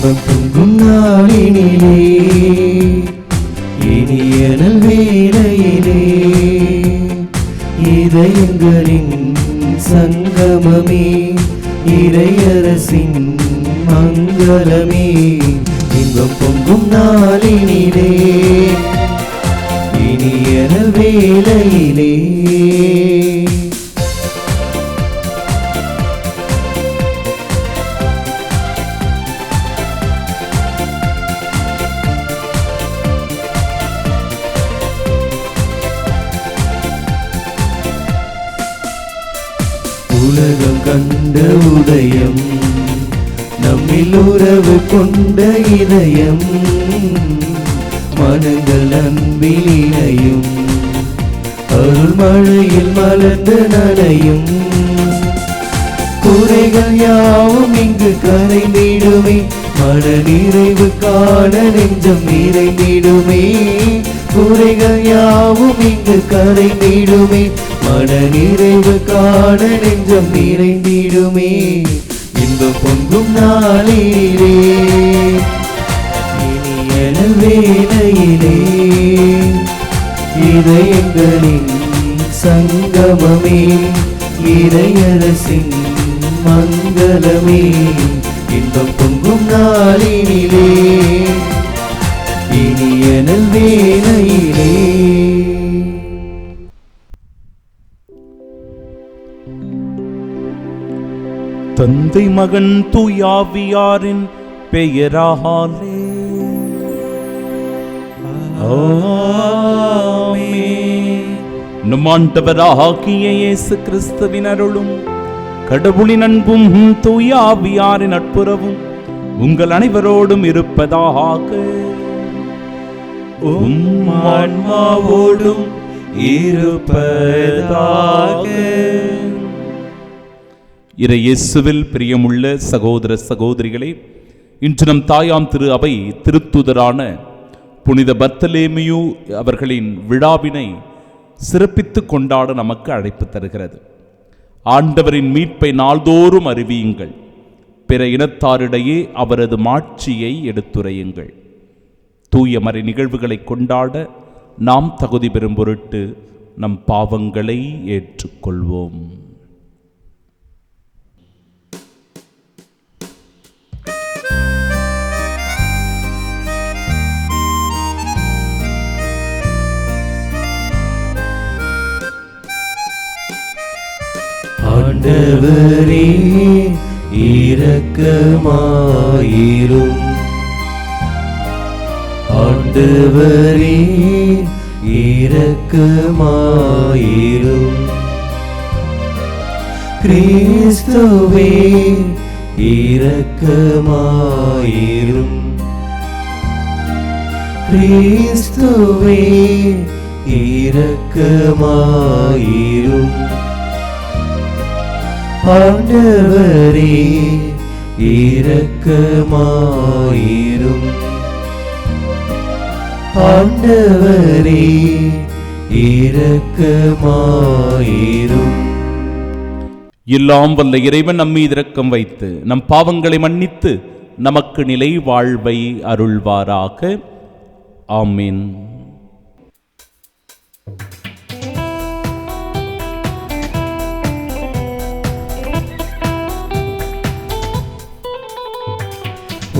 இன்பம் பொங்கும் நாளினிலே இனிய நல்வேளையிலே இதயங்களின் சங்கமமே இறையரசின் மங்களமே. இன்பம் பொங்கும் நாளினிலே இனிய நல்வேளையிலே உலகம் கண்ட உதயம் நம்மில் உறவு கொண்ட இதயம் மனங்கள் அன்பில் இணையும் அருள் மழையில் மலர்ந்து நனையும். குறைகள் யாவும் இங்கு கரைந்திடுமே மன நிறைவு காண நெஞ்சம் நிறைந்திடுமே. குறைகள் யாவும் இங்கு கரைந்திடுமே மன நிறைவு காண நெஞ்சம் நிறைந்திடுமே. இன்பம் பொங்கும் நாளிலே இனிய நல்வேளையிலே இதயங்களின் சங்கமமே இறையரசின் மங்களமே. இன்பம் பொங்கும் நாளினிலே இனிய நல்வேளையிலே. தந்தை மகன் தூயாவியாரின் பெயராலே ஆமென். நம் ஆண்டவராகிய இயேசு கிறிஸ்துவின் அருளும் கடவுளின் அன்பும் தூயாவியாரின் நட்புறவும் உங்கள் அனைவரோடும் இருப்பதாக. ஆன்மாவோடும் இருப்பதாக. இயேசுவில் பிரியமுள்ள சகோதர சகோதரிகளே, இன்று நம் தாயாம் திரு அவை திருத்துதரான புனித பர்த்தலேமியு அவர்களின் விழாவினை சிறப்பித்து கொண்டாட நமக்கு அழைப்பு தருகிறது. ஆண்டவரின் மீட்பை நாள்தோறும் அறிவியுங்கள், பிற இனத்தாரிடையே அவரது மாட்சியை எடுத்துரையுங்கள். தூய மறை நிகழ்வுகளை கொண்டாட நாம் தகுதி பெறும் பொருட்டு நம் பாவங்களை ஏற்றுக்கொள்வோம். ஆண்டவரே இரக்கமாயிரும். ஆண்டவரே இரக்கமாயிரும். கிறிஸ்துவே இரக்கமாயிரும். கிறிஸ்துவே இரக்கமாயிரும். ஆண்டவரே இரக்கமாயிரும். ஆண்டவரே இரக்கமாயிரும். எல்லாம் வல்ல இறைவன் நம்மீது இரக்கம் வைத்து நம் பாவங்களை மன்னித்து நமக்கு நிலை வாழ்வை அருள்வாராக. ஆமீன்.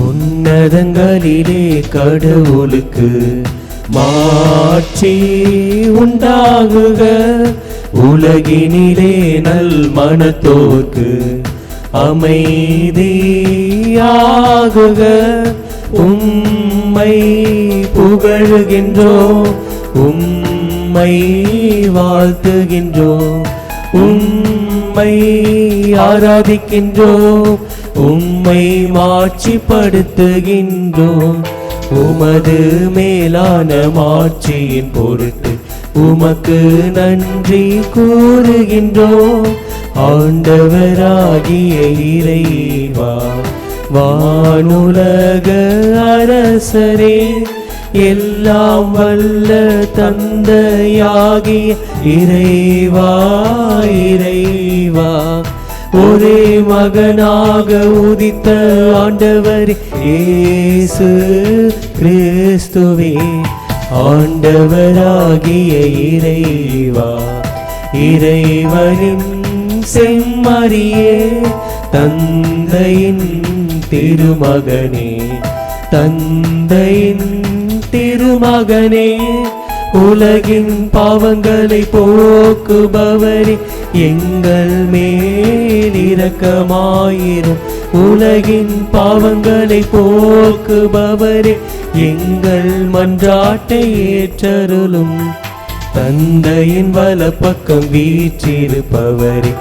உன்னதங்களிலே கடவுளுக்கு மாட்சி உண்டாகுக. உலகினிலே நல் மனத்தோர்க்கு அமைதியாகுக. உம்மை புகழுகின்றோம், உம்மை வாழ்த்துகின்றோம், உம்மை ஆராதிக்கின்றோம், உம்மை மாட்சிப்படுத்துகின்றோம். உமது மேலான மாட்சியின் பொருட்டு உமக்கு நன்றி கூறுகின்றோம். ஆண்டவராகிய இறைவா, வானுலக அரசரே, எல்லாம் வல்ல தந்தையாகிய இறைவா, இறைவா, ஒரே மகனாக உதித்த ஆண்டவர் இயேசு கிறிஸ்துவே, ஆண்டவராகிய இறைவா, இறைவனின் செம்மறியே, தந்தையின் திருமகனே, தந்தையின் திருமகனே, உலகின் பாவங்களை போக்குபவரே, எங்கள் மேல் இரக்கமாயிரும். உலகின் பாவங்களை போக்குபவரே, எங்கள் மன்றாட்டை ஏற்றருளும். தந்தையின் வலப்பக்கம் வீற்றிருப்பவரே,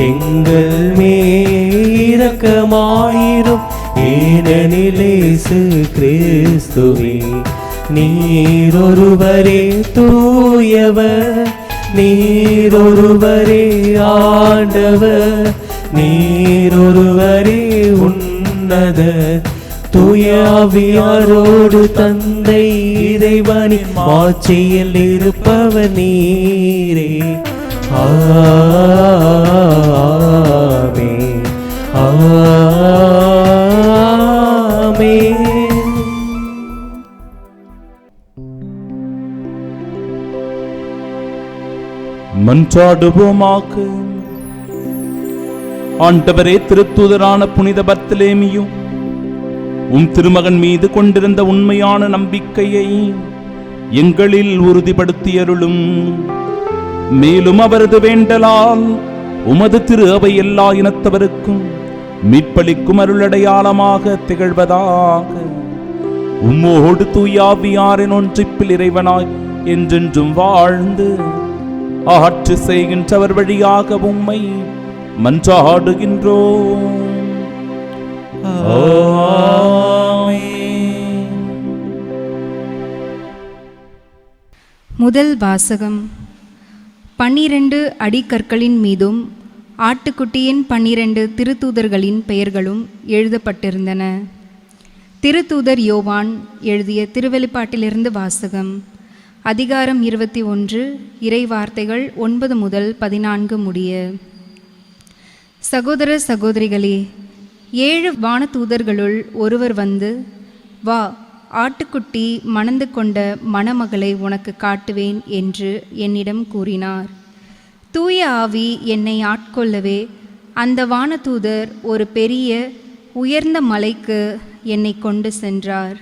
எங்கள் மேல் இரக்கமாயிரும். ஏனெனில் இயேசு கிறிஸ்துவே, நீரொருவரே தூயவர், நீரொருவரே ஆண்டவர், நீரொருவரே உன்னதர். தூய ஆவியாரோடு தந்தை இறைவனின் ஆட்சியில் இருப்பவர் நீரே. ஆமென், ஆமென். மன்றாடுவோமாக. ஆண்டவரே, திருத்தூதரான புனித பர்த்தலேமியும் உம் திருமகன் மீது கொண்டிருந்த உண்மையான நம்பிக்கையை எங்களில் உறுதிப்படுத்தியருளும். மேலும் அவரது வேண்டலால் உமது திரு அவை எல்லா இனத்தவருக்கும் மீட்பளிக்கும் அருளடையாளமாக திகழ்வதாக. உம்மோடு தூயாவியாரின் ஒன்றிப்பில் இறைவனாய் என்றென்றும் வாழ்ந்து ஆட்சி செய்கின்றவர் வழியாக உம்மை மன்றாடுகின்றோம். முதல் வாசகம். 12 அடிக்கற்களின் மீதும் ஆட்டுக்குட்டியின் 12 திருத்தூதர்களின் பெயர்களும் எழுதப்பட்டிருந்தன. திருத்தூதர் யோவான் எழுதிய திருவெளிப்பாட்டிலிருந்து வாசகம். அதிகாரம் 21, இறை வார்த்தைகள் 9 முதல் 14 முடிய. சகோதர சகோதரிகளே, 7 வானதூதர்களுள் ஒருவர் வந்து, வா, ஆட்டுக்குட்டி மணந்து கொண்ட மணமகளை உனக்கு காட்டுவேன் என்று என்னிடம் கூறினார். தூய ஆவி என்னை ஆட்கொள்ளவே அந்த வானதூதர் ஒரு பெரிய உயர்ந்த மலைக்கு என்னை கொண்டு சென்றார்.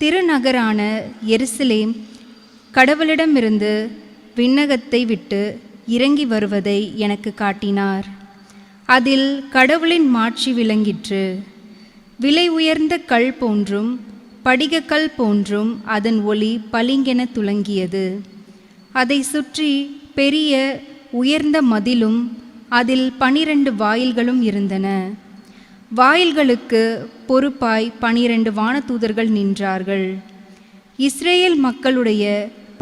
திருநகரான எருசலேம் கடவுளிடமிருந்து விண்ணகத்தை விட்டு இறங்கி வருவதை எனக்கு காட்டினார். அதில் கடவுளின் மாட்சி விளங்கிற்று. விலை உயர்ந்த கல் போன்றும் படிகக்கல் போன்றும் அதன் ஒளி பளிங்கென துலங்கியது. அதை சுற்றி பெரிய உயர்ந்த மதிலும் அதில் 12 வாயில்களும் இருந்தன. வாயில்களுக்கு பொறுப்பாய் 12 வானதூதர்கள் நின்றார்கள். இஸ்ரேல் மக்களுடைய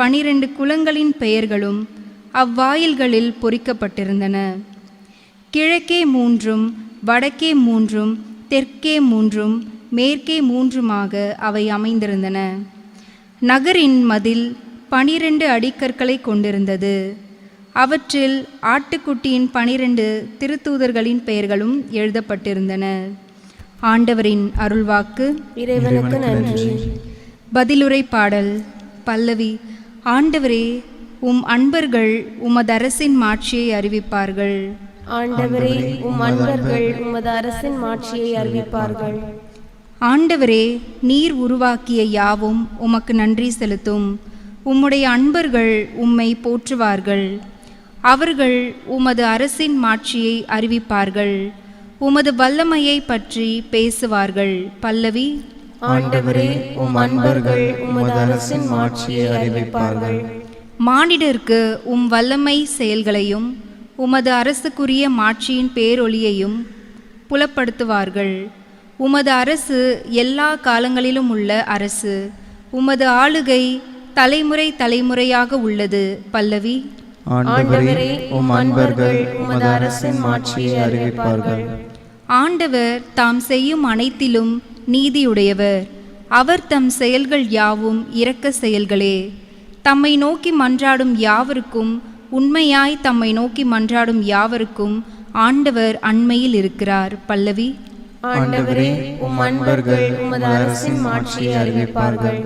12 குலங்களின் பெயர்களும் அவ்வாயில்களில் பொறிக்கப்பட்டிருந்தன. கிழக்கே 3, வடக்கே 3, தெற்கே 3, மேற்கே 3மாக அவை அமைந்திருந்தன. நகரின் மதில் 12 அடிக்கற்களை கொண்டிருந்தது. அவற்றில் ஆட்டுக்குட்டியின் 12 திருத்தூதர்களின் பெயர்களும் எழுதப்பட்டிருந்தன. ஆண்டவரின் அருள்வாக்கு. இறைவனுக்கு நன்றி. பதிலுரை பாடல். பல்லவி. ஆண்டவரே, உம் அன்பர்கள் உமது அரசின் மாட்சியை அறிவிப்பார்கள். ஆண்டவரே, உம் அன்பர்கள் உமது அரசின் மாட்சியை அறிவிப்பார்கள். ஆண்டவரே, நீர் உருவாக்கிய யாவும் உமக்கு நன்றி செலுத்தும். உம்முடைய அன்பர்கள் உம்மை போற்றுவார்கள். அவர்கள் உமது அரசின் மாட்சியை அறிவிப்பார்கள். உமது வல்லமையை பற்றி பேசுவார்கள். பல்லவி. ஆண்டவரே, உம் அன்பர்கள் உமது அரசின் மாட்சியை அறிவிப்பார்கள். மானிடருக்கு உம் வல்லமை செயல்களையும் உமது அரசுக்குரிய மாட்சியின் பேரொளியையும் புலப்படுத்துவார்கள். உமது அரசு எல்லா காலங்களிலும் உள்ள அரசு. உமது ஆளுகை தலைமுறை தலைமுறையாக உள்ளது. பல்லவி. ஆண்டவரே, உம் அன்பர்கள் உமது அரசின் மாட்சியை அறிவிப்பார்கள். ஆண்டவர் தாம் செய்யும் அனைத்திலும் நீதியுடையவர். அவர் தம் செயல்கள் யாவும் இரக்க செயல்களே. தம்மை நோக்கி மன்றாடும் யாவருக்கும், உண்மையாய் தம்மை நோக்கி மன்றாடும் யாவருக்கும் ஆண்டவர் அண்மையில் இருக்கிறார். பல்லவி. ஆண்டவரே, உம் அன்பர்கள் உமது அரசின் மாட்சியை அறிவிப்பார்கள்.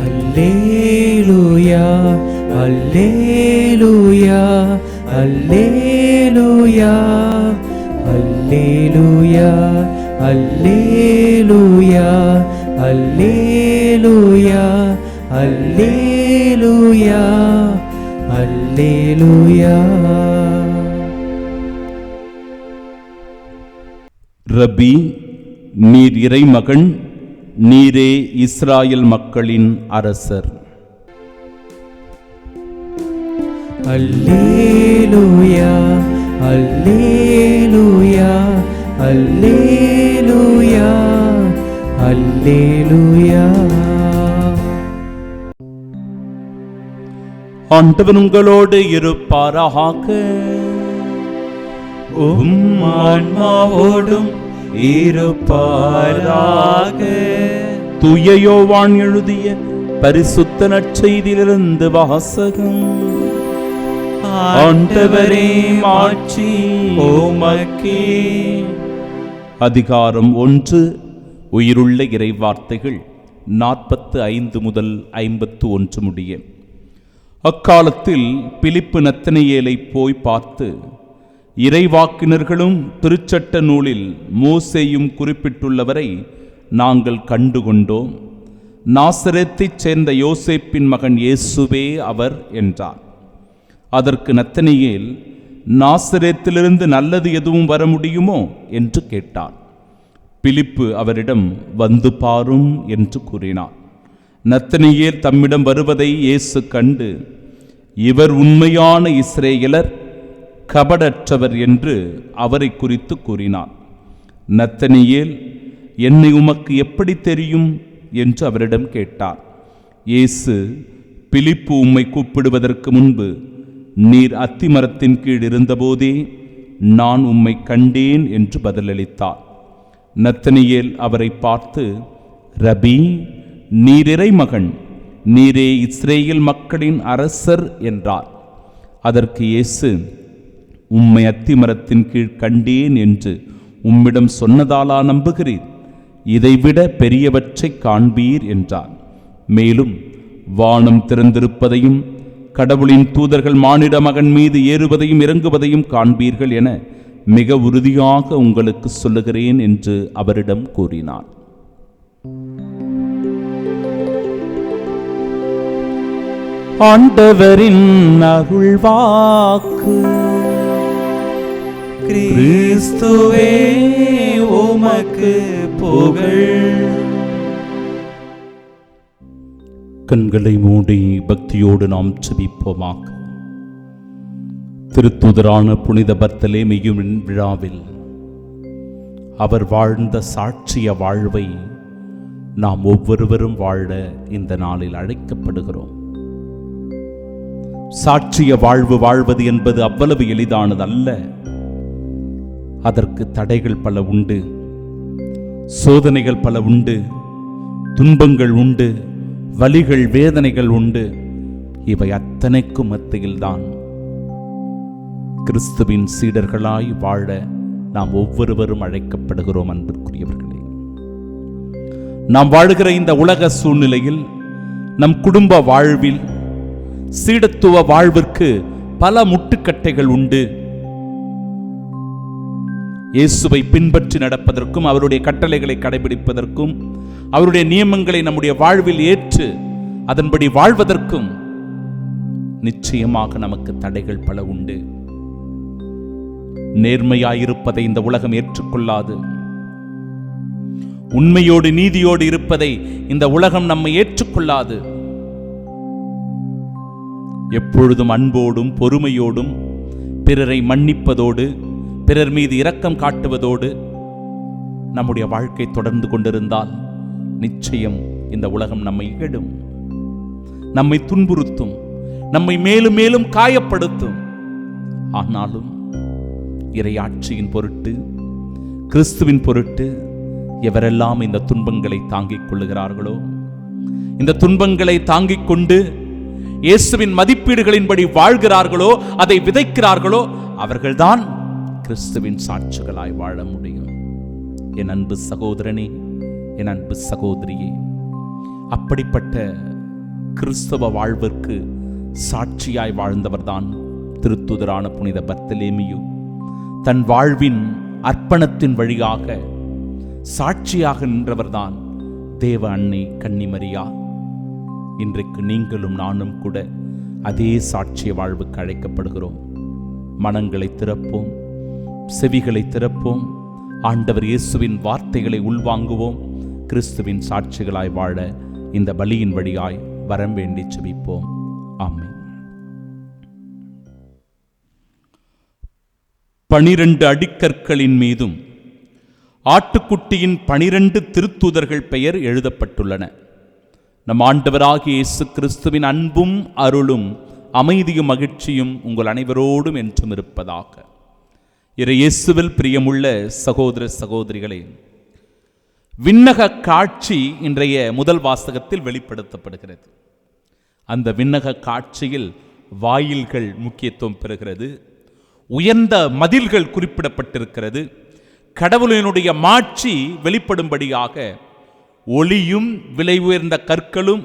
அல்லேலூயா, அல்லேலூயா, அல்லேலூயா, அல்லேலூயா, அல்லேலூயா, அல்லேலூயா, அல்லேலூயா, அல்லேலூயா. ரபி, நீர் இறைமகன், நீரே இஸ்ராயல் மக்களின் அரசர். அல்லேலூயா, அல்லேலூயா, அல்லேலூயா, அல்லேலூயா. ஆண்டவர் உங்களோடு இருப்பாராக. உம் ஆன்மாவோடும் இருப்பாராக. தூய யோவான் எழுதிய பரிசுத்த நற்செய்தியிலிருந்து வாசகம். ஆண்டவரே, மாட்சி உமக்கே. அதிகாரம் 1. உயிருள்ள இறைவார்த்தைகள் 45 முதல் 51 முடிய. அக்காலத்தில் பிலிப்பு நத்தனியேலை போய் பார்த்து, இறைவாக்கினர்களும் திருச்சட்ட நூலில் மோசேயும் குறிப்பிட்டுள்ளவரை நாங்கள் கண்டுகொண்டோம். நாசரேத்தைச் சேர்ந்த யோசேப்பின் மகன் இயேசுவே அவர் என்றார். அதற்கு நத்தனியேல், நாசரேத்திலிருந்து நல்லது எதுவும் வர முடியுமோ என்று கேட்டார். பிலிப்பு அவரிடம், வந்து பாரும் என்று கூறினார். நத்தனியேல் தம்மிடம் வருவதை இயேசு கண்டு, இவர் உண்மையான இஸ்ரேலர், கபடற்றவர் என்று அவரை குறித்து கூறினார். நத்தனியேல், என்னை உமக்கு எப்படி தெரியும் என்று அவரிடம் கேட்டார். இயேசு, பிலிப்பு உம்மை கூப்பிடுவதற்கு முன்பு நீர் அத்திமரத்தின் கீழ் இருந்தபோதே நான் உம்மை கண்டேன் என்று பதிலளித்தார். நத்தனியேல் அவரை பார்த்து, ரபி, நீர் இறைமகன், நீரே இஸ்ரேல் மக்களின் அரசர் என்றார். அதற்கு இயேசு, உம்மை அத்திமரத்தின் கீழ் கண்டேன் என்று உம்மிடம் சொன்னதாலா நம்புகிறீர்? இதைவிட பெரியவற்றை காண்பீர் என்றார். மேலும், வானம் திறந்திருப்பதையும் கடவுளின் தூதர்கள் மானிட மகன் மீது ஏறுவதையும் இறங்குவதையும் காண்பீர்கள் என மிக உறுதியாக உங்களுக்கு சொல்லுகிறேன் என்று அவரிடம் கூறினார். ஆண்டவரின் அருள்வாக்கு. கிறிஸ்துவே உமக்கு புகழ். கண்களை மூடி பக்தியோடு நாம் செபிப்போமாக. திருத்தூதரான புனித பர்த்தலேமியுவின் விழாவில் அவர் வாழ்ந்த சாட்சிய வாழ்வை நாம் ஒவ்வொருவரும் வாழ இந்த நாளில் அழைக்கப்படுகிறோம். சாட்சிய வாழ்வு வாழ்வது என்பது அவ்வளவு எளிதானது அல்ல. அதற்கு தடைகள் பல உண்டு, சோதனைகள் பல உண்டு, துன்பங்கள் உண்டு, வலிகள் வேதனைகள் உண்டு. இவை அத்தனைக்கும் மத்தியில்தான் கிறிஸ்துவின் சீடர்களாய் வாழ நாம் ஒவ்வொருவரும் அழைக்கப்படுகிறோம். அன்பிற்குரியவர்களே, நாம் வாழுகிற இந்த உலக சூழ்நிலையில், நம் குடும்ப வாழ்வில், சீடத்துவ வாழ்விற்கு பல முட்டுக்கட்டைகள் உண்டு. இயேசுவை பின்பற்றி நடப்பதற்கும், அவருடைய கட்டளைகளை கடைபிடிப்பதற்கும், அவருடைய நியமங்களை நம்முடைய வாழ்வில் ஏற்று அதன்படி வாழ்வதற்கும் நிச்சயமாக நமக்கு தடைகள் பல உண்டு. நேர்மையாயிருப்பதை இந்த உலகம் ஏற்றுக்கொள்ளாது. உண்மையோடு நீதியோடு இருப்பதை இந்த உலகம் நம்மை ஏற்றுக்கொள்ளாது. எப்பொழுதும் அன்போடும் பொறுமையோடும் பிறரை மன்னிப்பதோடு பிறர் மீது இரக்கம் காட்டுவதோடு நம்முடைய வாழ்க்கை தொடர்ந்து கொண்டிருந்தால் நிச்சயம் இந்த உலகம் நம்மை இகழும், நம்மை துன்புறுத்தும், நம்மை மேலும் மேலும் காயப்படுத்தும். ஆனாலும் இறையாட்சியின் பொருட்டு, கிறிஸ்துவின் பொருட்டு, எவரெல்லாம் இந்த துன்பங்களை தாங்கிக் கொள்ளுகிறார்களோ, இந்த துன்பங்களை தாங்கிக் கொண்டு இயேசுவின் மதிப்பீடுகளின்படி வாழ்கிறார்களோ, அதை விதைக்கிறார்களோ, அவர்கள்தான் கிறிஸ்துவின் சாட்சிகளாய் வாழ முடியும். என் அன்பு சகோதரனே, என் அன்பு சகோதரியே, அப்படிப்பட்ட கிறிஸ்தவ வாழ்விற்கு சாட்சியாய் வாழ்ந்தவர்தான் திருத்துதரான புனித பர்த்தலேமியு. தன் வாழ்வின் அர்ப்பணத்தின் வழியாக சாட்சியாக நின்றவர்தான் தேவ அன்னை கன்னிமரியா. இன்றைக்கு நீங்களும் நானும் கூட அதே சாட்சிய வாழ்வுக்கு அழைக்கப்படுகிறோம். மனங்களை திறப்போம், செவிகளை திறப்போம், ஆண்டவர் இயேசுவின் வார்த்தைகளை உள்வாங்குவோம். கிறிஸ்துவின் சாட்சிகளாய் வாழ இந்த பலியின் வழியாய் வரம் வேண்டி செபிப்போம். ஆமென். 12 அடிக்கற்களின் மீதும் ஆட்டுக்குட்டியின் 12 திருத்தூதர்கள் பெயர் எழுதப்பட்டுள்ளன. நம் ஆண்டவராகிய இயேசு கிறிஸ்துவின் அன்பும் அருளும் அமைதியும் மகிழ்ச்சியும் உங்கள் அனைவரோடும் என்றும் இருப்பதாக. இயேசுவில் பிரியமுள்ள சகோதர சகோதரிகளே, விண்ணக காட்சி இன்றைய முதல் வாசகத்தில் வெளிப்படுத்தப்படுகிறது. அந்த விண்ணக காட்சியில் வாயில்கள் முக்கியத்துவம் பெறுகிறது, உயர்ந்த மதில்கள் குறிப்பிடப்பட்டிருக்கிறது. கடவுளினுடைய மாட்சி வெளிப்படும்படியாக ஒளியும் விலை உயர்ந்த கற்களும்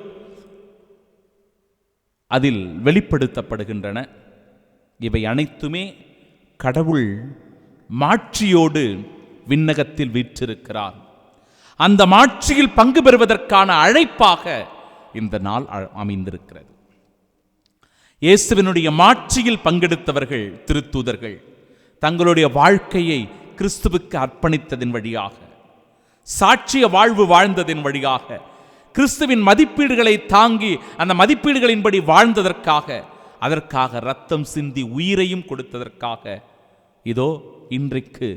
அதில் வெளிப்படுத்தப்படுகின்றன. இவை அனைத்துமே கடவுள் மாட்சியோடு விண்ணகத்தில் வீற்றிருக்கிறார். அந்த மாட்சியில் பங்கு பெறுவதற்கான அழைப்பாக இந்த நாள் அமைந்திருக்கிறது. இயேசுவினுடைய மாட்சியில் பங்கெடுத்தவர்கள் திருத்தூதர்கள் தங்களுடைய வாழ்க்கையை கிறிஸ்துவுக்கு அர்ப்பணித்ததின் வழியாக, சாட்சிய வாழ்வு வாழ்ந்ததின் வழியாக, கிறிஸ்துவின் மதிப்பீடுகளை தாங்கி அந்த மதிப்பீடுகளின்படி வாழ்ந்ததற்காக, அதற்காக இரத்தம் சிந்தி உயிரையும் கொடுத்ததற்காக இதோ இன்றைக்கு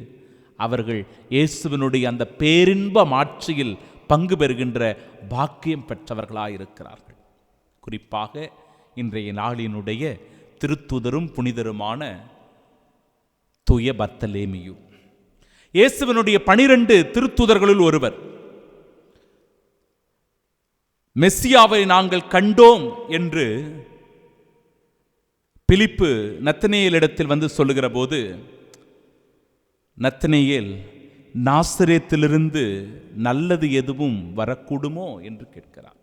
அவர்கள் இயேசுவினுடைய அந்த பேரின்ப மாட்சியில் பங்கு பெறுகின்ற பாக்கியம் பெற்றவர்களாயிருக்கிறார்கள். குறிப்பாக இன்றைய நாளினுடைய திருத்துதரும் புனிதருமான தூய பர்த்தலேமியு இயேசுவினுடைய 12 திருத்தூதர்களுள் ஒருவர். மெஸ்ஸியாவை நாங்கள் கண்டோம் என்று பிலிப்பு நத்தனேயேலிடத்தில் வந்து சொல்லுகிற போது, நத்தனேயேல் நாசரேத்திலிருந்து நல்லது எதுவும் வரக்கூடுமோ என்று கேட்கிறார்.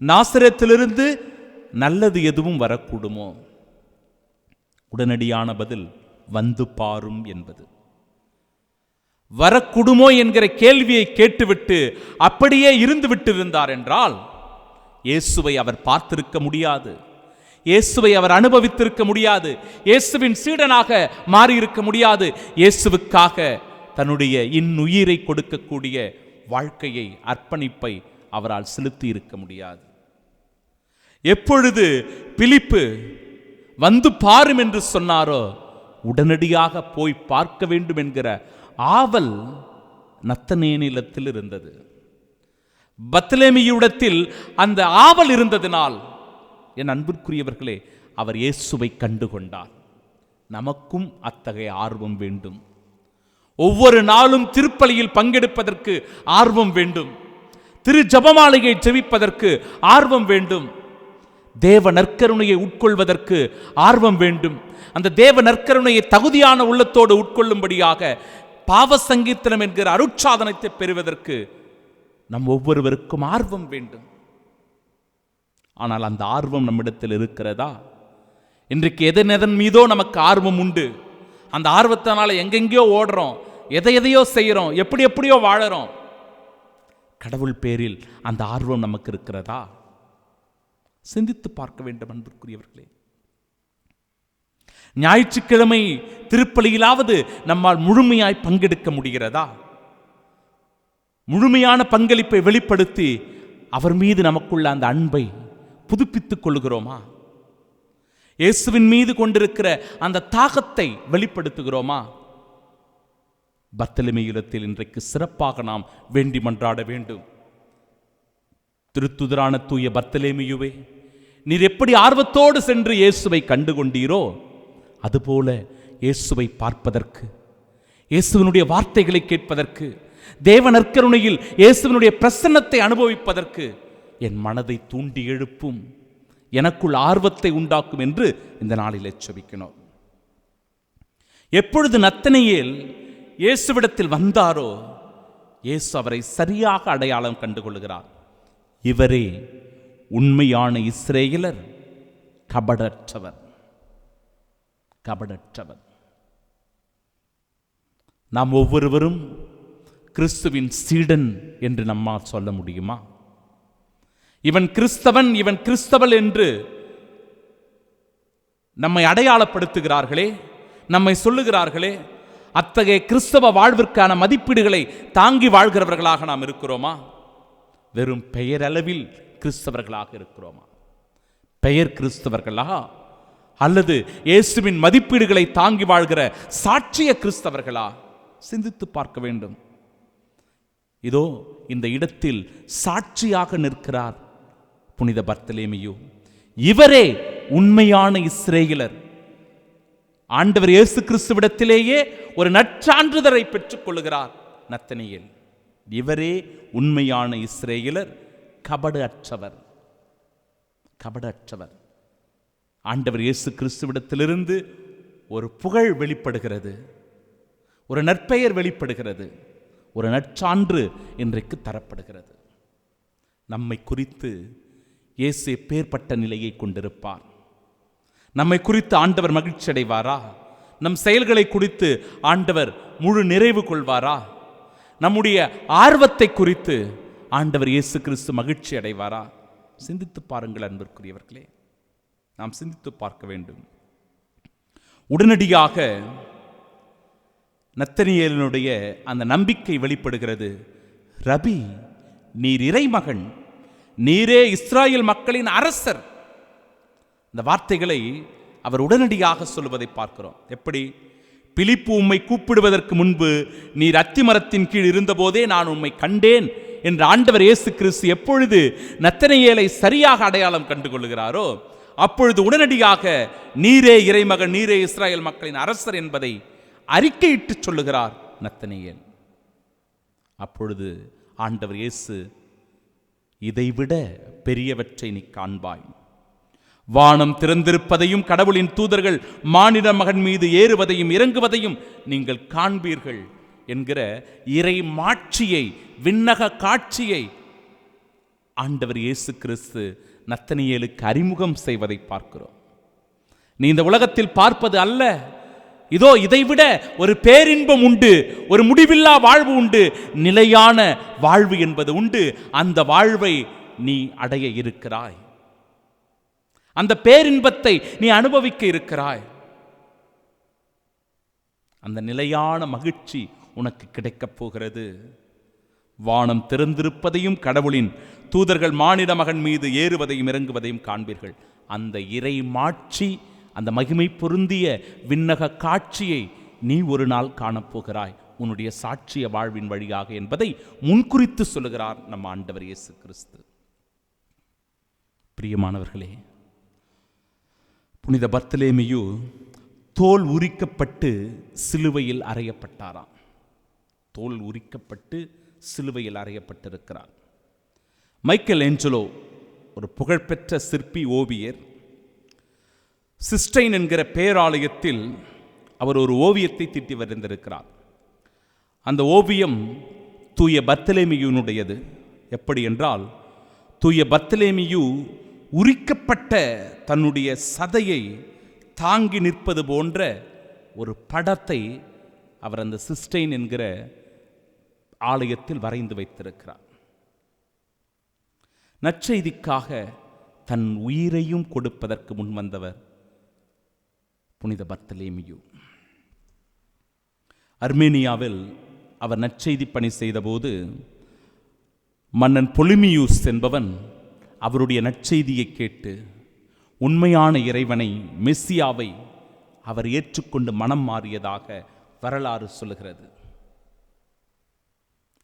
நாசரேத்திலிருந்து நல்லது எதுவும் வரக்கூடுமோ? உடனடியான பதில் வந்து பாரும் என்பது. வரக்கூடுமோ என்கிற கேள்வியை கேட்டுவிட்டு அப்படியே இருந்து விட்டிருந்தார் என்றால் இயேசுவை அவர் பார்த்திருக்க முடியாது, இயேசுவை அவர் அனுபவித்திருக்க முடியாது, இயேசுவின் சீடனாக மாறியிருக்க முடியாது, இயேசுவுக்காக தன்னுடைய இன்னுயிரை கொடுக்கக்கூடிய வாழ்க்கையை, அர்ப்பணிப்பை அவரால் செலுத்தி இருக்க முடியாது. எப்பொழுது பிலிப்பு வந்து பாரும் என்று சொன்னாரோ, உடனடியாக போய் பார்க்க வேண்டும் என்கிற ஆவல் நத்தனேயேலிடத்தில் இருந்தது. பர்த்தலேமியுவிடத்தில் அந்த ஆவல் இருந்ததினால், என் அன்பிற்குரியவர்களே, அவர் இயேசுவை கண்டுகொண்டார். நமக்கும் அத்தகைய ஆர்வம் வேண்டும். ஒவ்வொரு நாளும் திருப்பலியில் பங்கெடுப்பதற்கு ஆர்வம் வேண்டும். திரு ஜெபமாலையை ஜெபிப்பதற்கு ஆர்வம் வேண்டும். தேவ நற்கருணையை உட்கொள்வதற்கு ஆர்வம் வேண்டும். அந்த தேவ நற்கருணையை தகுதியான உள்ளத்தோடு உட்கொள்ளும்படியாக பாவ சங்கீர்த்தனம் என்கிற அருட்சாதனத்தை பெறுவதற்கு நம் ஒவ்வொருவருக்கும் ஆர்வம் வேண்டும். ஆனால் அந்த ஆர்வம் நம்மிடத்தில் இருக்கிறதா? இன்றைக்கு எதன் மீதோ நமக்கு ஆர்வம் உண்டு. அந்த ஆர்வத்தினால எங்கெங்கேயோ ஓடுறோம், எதையோ செய்கிறோம், எப்படியோ வாழறோம். கடவுள் பேரில் அந்த ஆர்வம் நமக்கு இருக்கிறதா? சிந்தித்து பார்க்க வேண்டும் அன்பிற்குரியவர்களே. ஞாயிற்றுக்கிழமை திருப்பலியிலாவது நம்மால் முழுமையாய் பங்கெடுக்க முடிகிறதா? முழுமையான பங்களிப்பை வெளிப்படுத்தி அவர் மீது நமக்குள்ள அந்த அன்பை புதுப்பித்துக் கொள்கிறோமா? இயேசுவின் மீது கொண்டிருக்கிற அந்த தாகத்தை வெளிப்படுத்துகிறோமா? பர்த்தலேமியுவிடத்தில் இன்றைக்கு சிறப்பாக நாம் வேண்டி மன்றாட வேண்டும். திருத்துதரான தூய பர்த்தலேமியுவே, நீர் எப்படி ஆர்வத்தோடு சென்று இயேசுவை கண்டுகொண்டீரோ, அதுபோல இயேசுவை பார்ப்பதற்கு, இயேசுவினுடைய வார்த்தைகளை கேட்பதற்கு, தேவ நற்கருணையில் இயேசுவினுடைய பிரசன்னத்தை அனுபவிப்பதற்கு என் மனதை தூண்டி எழுப்பும், எனக்குள் ஆர்வத்தை உண்டாக்கும் என்று இந்த நாளில் செபிக்கணும். எப்பொழுது நத்தனியேல் இயேசுவிடத்தில் வந்தாரோ இயேசு அவரை சரியாக அடையாளம் கண்டுகொள்கிறார். இவரே உண்மையான இஸ்ரேலர், கபடற்றவர். நாம் ஒவ்வொருவரும் கிறிஸ்துவின் சீடன் என்று நம்மால் சொல்ல முடியுமா? இவன் கிறிஸ்தவன், இவன் கிறிஸ்தவள் என்று நம்மை அடையாளப்படுத்துகிறார்களே, நம்மை சொல்லுகிறார்களே, அத்தகைய கிறிஸ்தவ வாழ்விற்கான மதிப்பீடுகளை தாங்கி வாழ்கிறவர்களாக நாம் இருக்கிறோமா? வெறும் பெயரளவில் கிறிஸ்தவர்களாக இருக்கிறோமா? பெயர் கிறிஸ்தவர்களா அல்லது இயேசுவின் மதிப்பீடுகளை தாங்கி வாழ்கிற சாட்சிய கிறிஸ்தவர்களா? சிந்தித்து பார்க்க வேண்டும். இதோ இந்த இடத்தில் சாட்சியாக நிற்கிறார் புனித பர்த்தலேமியு. இவரே உண்மையான இஸ்ரேலர். ஆண்டவர் இயேசு கிறிஸ்துவிடத்திலேயே ஒரு நற்சான்றிதழை பெற்றுக் கொள்கிறார் நத்தனியேல். இவரே உண்மையான இஸ்ரேலர், கபடற்றவர். ஆண்டவர் இயேசு கிறிஸ்துவிடத்திலிருந்து ஒரு புகழ் வெளிப்படுகிறது, ஒரு நற்பெயர் வெளிப்படுகிறது, ஒரு நற்சான்று இன்றைக்கு தரப்படுகிறது. நம்மை குறித்து இயேசு எப்பேற்பட்ட நிலையை கொண்டிருப்பார்? நம்மை குறித்து ஆண்டவர் மகிழ்ச்சி அடைவாரா? நம் செயல்களை குறித்து ஆண்டவர் முழு நிறைவு கொள்வாரா? நம்முடைய ஆர்வத்தை குறித்து ஆண்டவர் இயேசு கிறிஸ்து மகிழ்ச்சி அடைவாரா? சிந்தித்து பாருங்கள் அன்பிற்குரியவர்களே, நாம் சிந்தித்து பார்க்க வேண்டும். உடனடியாக நத்தனியேலினுடைய அந்த நம்பிக்கை வெளிப்படுகிறது. ரபி, நீர் இறைமகன், நீரே இஸ்ராயேல் மக்களின் அரசர். இந்த வார்த்தைகளை அவர் உடனடியாக சொல்லுவதை பார்க்கிறோம். எப்படி? பிலிப்பு உம்மை கூப்பிடுவதற்கு முன்பு நீர் அத்திமரத்தின் கீழ் இருந்தபோதே நான் உம்மை கண்டேன் என்று ஆண்டவர் இயேசு கிறிஸ்து எப்பொழுது நத்தனியேலை சரியாக அடையாளம் கண்டுகொள்கிறாரோ அப்பொழுது உடனடியாக நீரே இறைமகன், நீரே இஸ்ராயேல் மக்களின் அரசர் என்பதை அறிக்கையிட்டு சொல்லுகிறார் நத்தனியேல். அப்பொழுது ஆண்டவர் இயேசு, இதைவிட பெரியவற்றை நீ காண்பாய், வானம் திறந்திருப்பதையும் கடவுளின் தூதர்கள் மானிட மகன் மீது ஏறுவதையும் இறங்குவதையும் நீங்கள் காண்பீர்கள் என்கிற இறை மாட்சியை, விண்ணக காட்சியை ஆண்டவர் இயேசு கிறிஸ்து நத்தனியேலுக்கு அறிமுகம் செய்வதை பார்க்கிறோம். நீ இந்த உலகத்தில் பார்ப்பது அல்ல, இதோ இதைவிட ஒரு பேரின்பம் உண்டு, ஒரு முடிவில்லா வாழ்வு உண்டு, நிலையான வாழ்வு என்பது உண்டு. அந்த வாழ்வை நீ அடைய இருக்கிறாய், அந்த பேரின்பத்தை நீ அனுபவிக்க இருக்கிறாய். அந்த நிலையான மகிழ்ச்சி உனக்கு கிடைக்கப் போகிறது. வானம் திறந்திருப்பதையும் கடவுளின் தூதர்கள் மானிட மகன் மீது ஏறுவதையும் இறங்குவதையும் காண்பீர்கள். அந்த இறை மாட்சி, அந்த மகிமை பொருந்திய விண்ணக காட்சியை நீ ஒரு நாள் காணப்போகிறாய் உன்னுடைய சாட்சிய வாழ்வின் வழியாக என்பதை முன்குறித்து சொல்லுகிறார் நம் ஆண்டவர் இயேசு கிறிஸ்து. பிரியமானவர்களே, புனித பர்த்தலேமியு தோல் உரிக்கப்பட்டு சிலுவையில் அறையப்பட்டாராம். தோல் உரிக்கப்பட்டு சிலுவையில் அறையப்பட்டிருக்கிறார். மைக்கேல் ஏஞ்சலோ ஒரு புகழ்பெற்ற சிற்பி, ஓவியர். சிஸ்டைன் என்கிற பேராலயத்தில் அவர் ஒரு ஓவியத்தை தீட்டி வரைந்திருக்கிறார். அந்த ஓவியம் தூய பர்த்தலேமியுனுடையது. எப்படி என்றால், தூய பர்த்தலேமியு உரிக்கப்பட்ட தன்னுடைய சதையை தாங்கி நிற்பது போன்ற ஒரு படத்தை அவர் அந்த சிஸ்டைன் என்கிற ஆலயத்தில் வரைந்து வைத்திருக்கிறார். நற்செய்திக்காக தன் உயிரையும் கொடுப்பதற்கு முன்வந்தவர் புனித பர்த்தலேமியு. அர்மேனியாவில் அவர் நற்செய்தி பணி செய்தபோது மன்னன் பொலிமியூஸ் என்பவன் அவருடைய நற்செய்தியை கேட்டு உண்மையான இறைவனை, மெஸ்ஸியாவை அவர் ஏற்றுக்கொண்டு மனம் மாறியதாக வரலாறு சொல்லுகிறது.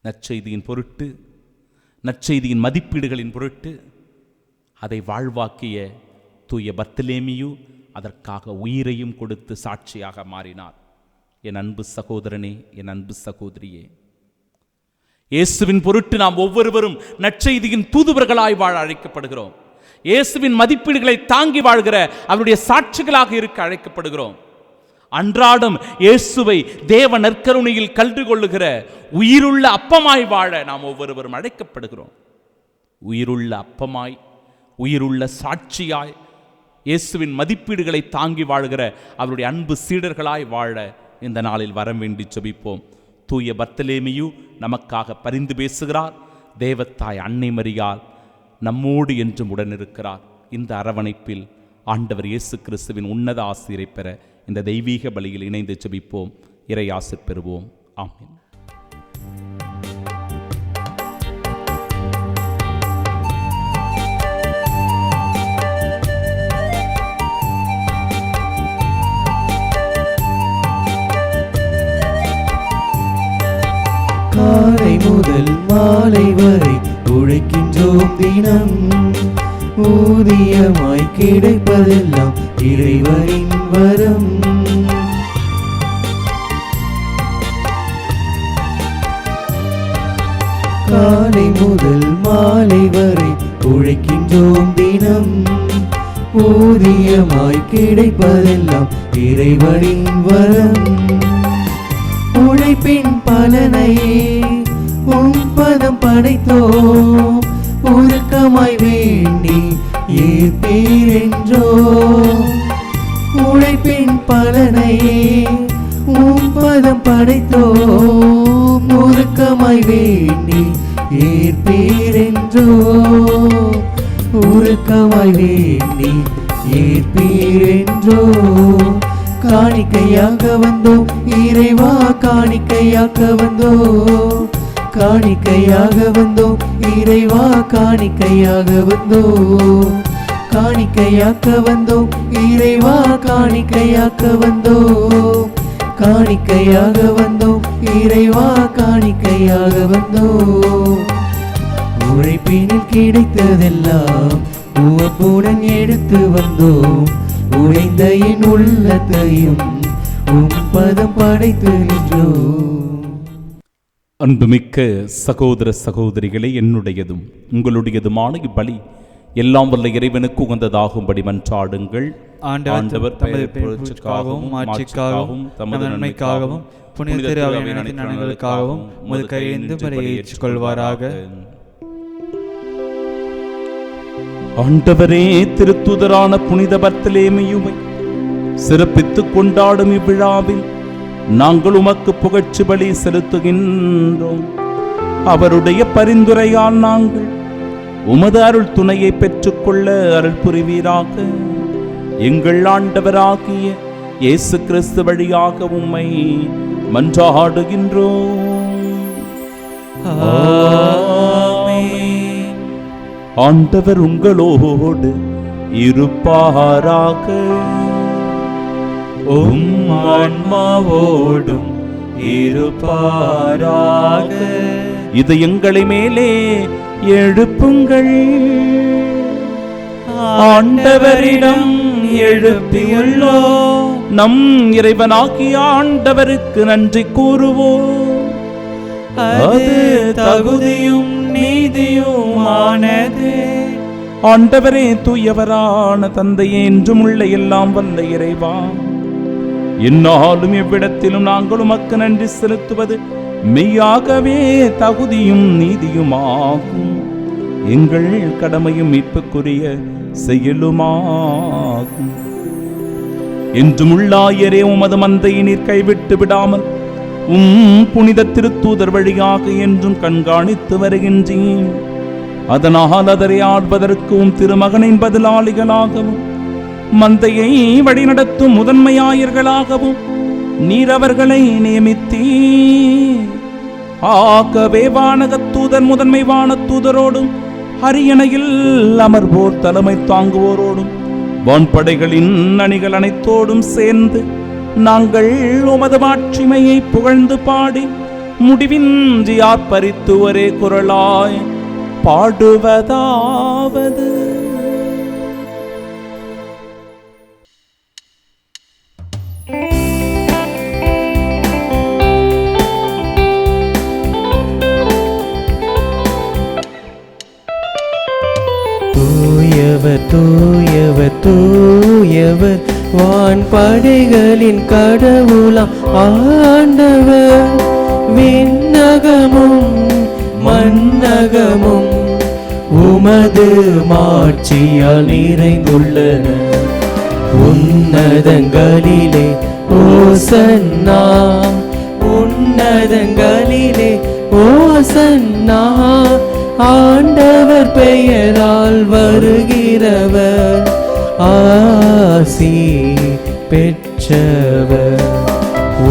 நற்செய்தியின் பொருட்டு, நற்செய்தியின் மதிப்பீடுகளின் பொருட்டு அதை வாழ்வாக்கிய தூய பர்த்தலேமியு அதற்காக உயிரையும் கொடுத்து சாட்சியாக மாறினார். என் அன்பு சகோதரனே, என் அன்பு சகோதரியே, இயேசுவின் பொருட்டு நாம் ஒவ்வொருவரும் நற்செய்தியின் தூதுவர்களாய் வாழ அழைக்கப்படுகிறோம். இயேசுவின் மதிப்பீடுகளை தாங்கி வாழ்கிற அவருடைய சாட்சிகளாக இருக்க அழைக்கப்படுகிறோம். அன்றாடம் இயேசுவை தேவ நற்கருணையில் கண்டு கொள்ளுகிற உயிருள்ள அப்பமாய் வாழ நாம் ஒவ்வொருவரும் அழைக்கப்படுகிறோம். உயிருள்ள அப்பமாய், உயிருள்ள சாட்சியாய், இயேசுவின் மதிப்பீடுகளை தாங்கி வாழ்கிற அவருடைய அன்பு சீடர்களாய் வாழ இந்த நாளில் வரம் வேண்டி ஜெபிப்போம். தூய பர்த்தலேமியு நமக்காக பரிந்து பேசுகிறார். தேவத்தாய் அன்னை மரியாள் நம்மோடு என்றும் உடனிருக்கிறார். இந்த அரவணைப்பில் ஆண்டவர் இயேசு கிறிஸ்துவின் உன்னத ஆசீரை பெற இந்த தெய்வீக பலியில் இணைந்து ஜெபிப்போம். இறை ஆசீர் பெறுவோம். ஆமென். காலை முதல் மாலை வரை உழைக்கின்றோம் தினம், ஊதியமாய் கிடைப்பதெல்லாம் இறைவனின் வரம். காலை முதல் மாலை வரை உழைக்கின்றோம் தினம், ஊதியமாய் கிடைப்பதெல்லாம் இறைவனின் வரம். உழைப்பின் பலனையே உம் பதம் படைத்தோம், உருக்கமாய் வேண்டி ஏற்பீரென்றோ. உழைப்பின் பலனையே உம் பதம் படைத்தோம், உருக்கமாய் வேண்டி ஏற்பீரென்றோ. உருக்கமாய் வேண்டி ஏற்பீரென்றோ. காணிக்கையாக வந்தோம் இறைவா, காணிக்கையாக வந்தோம், காணிக்கையாக வந்தோம் இறைவா, காணிக்கையாக வந்தோம், காணிக்கையாக்க வந்தோம் இறைவா, காணிக்கையாக்க வந்தோம், காணிக்கையாக வந்தோம் இறைவா, காணிக்கையாக வந்தோம். உழைப்பினில் கிடைத்ததெல்லாம் உவப்புடன் எடுத்து வந்தோம், உழைந்த என் உள்ளத்தையும் உம் பதம் படைத்து நின்றோம். அன்புமிக்க சகோதர சகோதரிகளே, என்னுடையதும் உங்களுடையதுமான இப்பலி எல்லாம் வல்ல இறைவனுக்கு உகந்ததாகும்படி மன்றாடுங்கள். ஆண்டவர் தமது புகழ்ச்சிக்காகவும் மாட்சிக்காகவும் தமது நன்மைக்காகவும் புனித திரு அவையின் அனைத்து நன்மைகளுக்காகவும் உமது கையேந்து பலியை ஏற்றுக்கொள்வாராக. ஆண்டவரே, திருத்துதரான புனித பர்த்தலேமியுவை சிறப்பித்துக் கொண்டாடும் இவ்விழாவில் நாங்கள் உமக்கு புகழ்ச்சி பலி செலுத்துகின்றோம். அவருடைய பரிந்துரையால் நாங்கள் உமது அருள் துணையை பெற்றுக்கொள்ள அருள் புரிவீராக. எங்கள் ஆண்டவராகிய இயேசு கிறிஸ்து வழியாக உம்மை மன்றாடுகின்றோம். ஆமென். ஆண்டவர் உங்களோடு இருப்பாராக. உம் ஆன்மாவோடும் இருப்பாராக. இதயங்களை மேலே எழுப்புங்கள், ஆண்டவரிடம் எழுப்பியுள்ளோம். நம் இறைவனாகிய ஆண்டவருக்கு நன்றி கூறுவோம். அது தகுதியும் நீதியுமானது. ஆண்டவரே, தூயவரான தந்தையே, என்றும் உள்ள எல்லாம் வல்ல இறைவா, என்னாலும் எவ்விடத்திலும் நாங்கள் உமக்கு நன்றி செலுத்துவது மெய்யாகவே தகுதியும் நீதியுமாகும். எங்கள் கடமையும் மீட்புக்குரிய செயலுமாகும். என்றும் உள்ளாயரே, உமது மந்தையை நீர் கைவிட்டு விடாமல் புனித திருத்தூதர் வழியாக என்றும் கண்காணித்து வருகின்றேன். அதனால் அதரை ஆள்வதற்கும் திருமகனின் பதிலாளிகளாகவும் மந்தையை வழிநடத்தும் முதன்மையாயர்களாகவும் நீர் அவர்களை நியமித்தீர். ஆகவே வானகத்தூதர் முதன்மை வானத்தூதரோடும் அரியணையில் அமர்வோர் தலைமை தாங்குவோரோடும் வான்படைகளின் அணிகள் அனைத்தோடும் சேர்ந்து நாங்கள் உமது மாட்சிமையை புகழ்ந்து பாடி முடிவின்றி ஆர்ப்பரித்து ஒரே குரலாய் பாடுவதாவது: தூயவர் தூயவர் தூயவர் வான்படைகளின் கடவுளாம் ஆண்டவர். விண்ணகமும் மண்ணகமும் உமது மாட்சியால் நிறைந்துள்ளன. உன்னதங்களிலே ஓசன்னா, உன்னதங்களிலே ஓசன்னா. ஆண்டவர் பெயரால் வருகிறவர் ஆசி பெற்றவர்.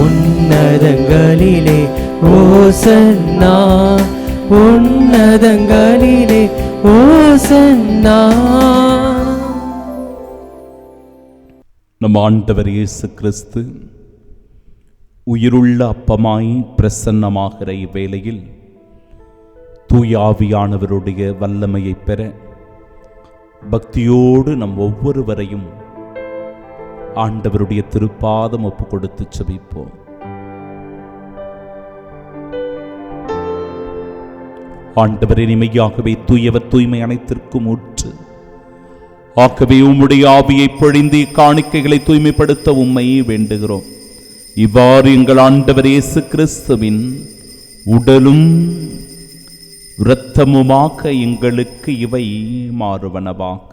உன்னதங்களிலே ஓசன்னா, உன்னதங்களிலே ஓசன்னா. நம் ஆண்டவர் இயேசு கிறிஸ்து உயிருள்ள அப்பமாய் பிரசன்னமாகிற இவ்வேளையில் தூயாவியானவருடைய வல்லமையை பெற பக்தியோடு நம் ஒவ்வொருவரையும் ஆண்டவருடைய திருப்பாதம் ஒப்பு கொடுத்து செபிப்போம். ஆண்டவரின் இமையாகவே தூயவர் தூய்மை அனைத்திற்கும் ஊற்று. ஆகவே உம்முடைய ஆவியை பொழிந்து காணிக்கைகளை தூய்மைப்படுத்த உம்மை வேண்டுகிறோம். இவ்வாறு எங்கள் ஆண்டவர் இயேசு கிறிஸ்துவின் உடலும் இரத்தமுமாக எங்களுக்கு இவை மாறுவனவாக.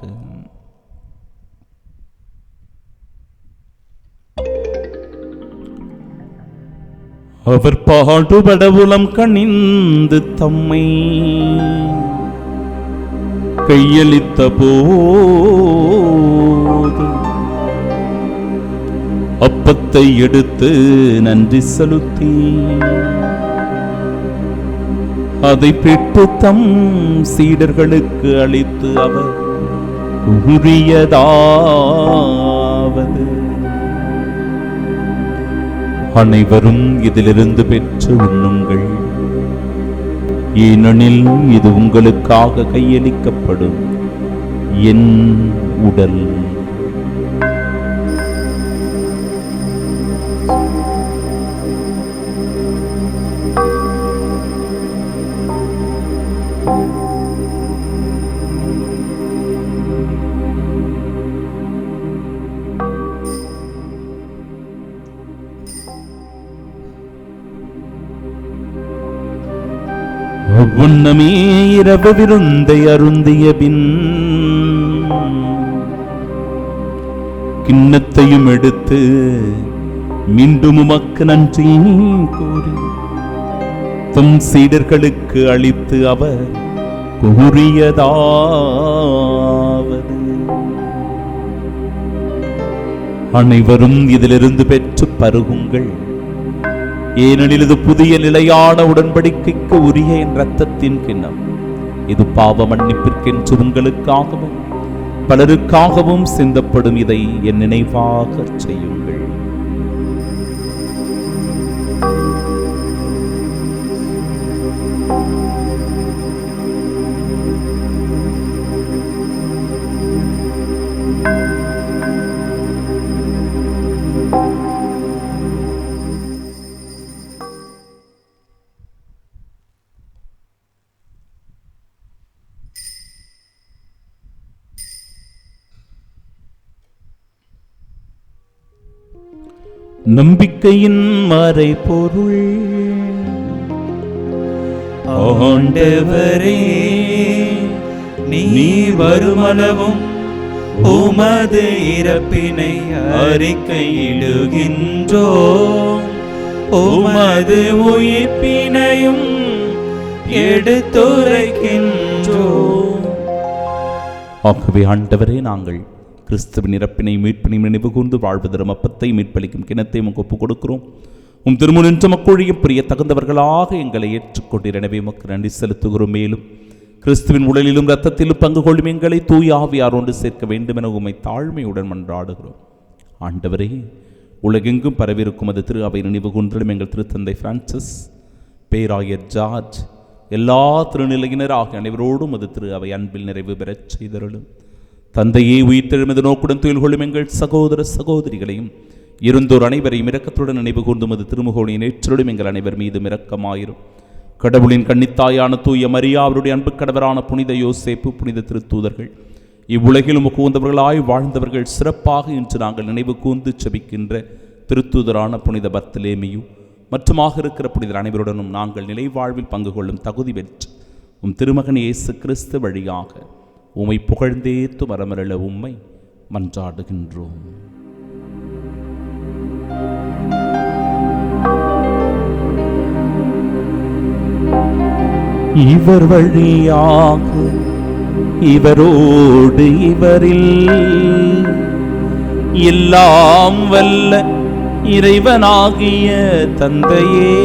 அவர் பாடுபட உளம் கனிந்து தம்மை கையளித்த போது அப்பத்தை எடுத்து நன்றி செலுத்தி அதை பெற்று தம் சீடர்களுக்கு அளித்து அவர் கூறியதாவது: அனைவரும் இதிலிருந்து பெற்று உண்ணுங்கள், ஏனெனில் இது உங்களுக்காக கையளிக்கப்படும் என் உடல். உன்னமே இரவு விருந்தை அருந்திய பின் கிண்ணத்தையும் எடுத்து மீண்டும் உமக்கு நன்றி கூறி தம் சீடர்களுக்கு அளித்து அவர் கூறியதாவது: அனைவரும் இதிலிருந்து பெற்று பருகுங்கள், ஏனெனில் இது புதிய நிலையான உடன்படிக்கைக்கு உரிய என் இரத்தத்தின் கிண்ணம். இது பாவ மன்னிப்பிற்கென்று உங்களுக்காகவும் பலருக்காகவும் சிந்தப்படும். இதை என் நினைவாக செய்யுங்கள். நம்பிக்கையின் மறைபொருள். ஆண்டவரே, நீ வருமளவும் உமது இறப்பினை அறிக்கையிடுகின்றோம், உமது உயிர்ப்பினையும் எடுத்துரைக்கின்றோம். ஆகவே ஆண்டவரே, நாங்கள் கிறிஸ்துவின் இறப்பினை மீட்பினையும் நினைவு கூர்ந்து வாழ்வதரும் அப்பத்தை மீட்பளிக்கும் கிணத்தை உமக்கு ஒப்புக் கொடுக்கிறோம். உம் திருமுனின்ற மக்கொழியும் பிரிய தகுந்தவர்களாக எங்களை ஏற்றுக்கொண்டீர். எனவே உமக்கு நன்றி செலுத்துகிறோம். மேலும் கிறிஸ்துவின் உடலிலும் இரத்தத்திலும் பங்கு கொள்ளும் எங்களை தூய ஆவியாரோடு சேர்க்க வேண்டும் என உம்மை தாழ்மையுடன் மன்றாடுகிறோம். ஆண்டவரே, உலகெங்கும் பரவிருக்கும் அது திரு அவை நினைவு கூர்ந்திடும் எங்கள் திருத்தந்தை பிரான்சிஸ், பேராயர் ஜார்ஜ், எல்லா திருநிலையினர் ஆகிய அனைவரோடும் அது திரு அவை அன்பில் நிறைவு பெறச் செய்தருளும். தந்தையே, உயிர்த்தெழுமது நோக்குடன் துயில் கொள்ளும் எங்கள் சகோதர சகோதரிகளையும் இருந்தோர் அனைவரையும் இரக்கத்துடன் நினைவு கூர்ந்தும் அது திருமுகோனை நேற்றலும் எங்கள் அனைவர் மீதும் இரக்கமாயிரும். கடவுளின் கன்னித்தாயான தூய மரியா, அவருடைய அன்பு கடவரான புனித யோசேப்பு, புனித திருத்தூதர்கள், இவ்வுலகிலும் உகந்தவர்களாய் வாழ்ந்தவர்கள் சிறப்பாக இன்று நாங்கள் நினைவு கூர்ந்து செபிக்கின்ற திருத்தூதரான புனித பர்த்தலேமியும் மற்றுமாக இருக்கிற புனிதர் அனைவருடனும் நாங்கள் நிலை வாழ்வில் பங்கு கொள்ளும் தகுதி பெற்று உம் திருமகன் இயேசு கிறிஸ்து வழியாக உம்மை புகழ்ந்தேத்து மரமரள உம்மை மன்றாடுகின்றோம். இவர் வழியாக இவரோடு இவரில் எல்லாம் வல்ல இறைவனாகிய தந்தையே,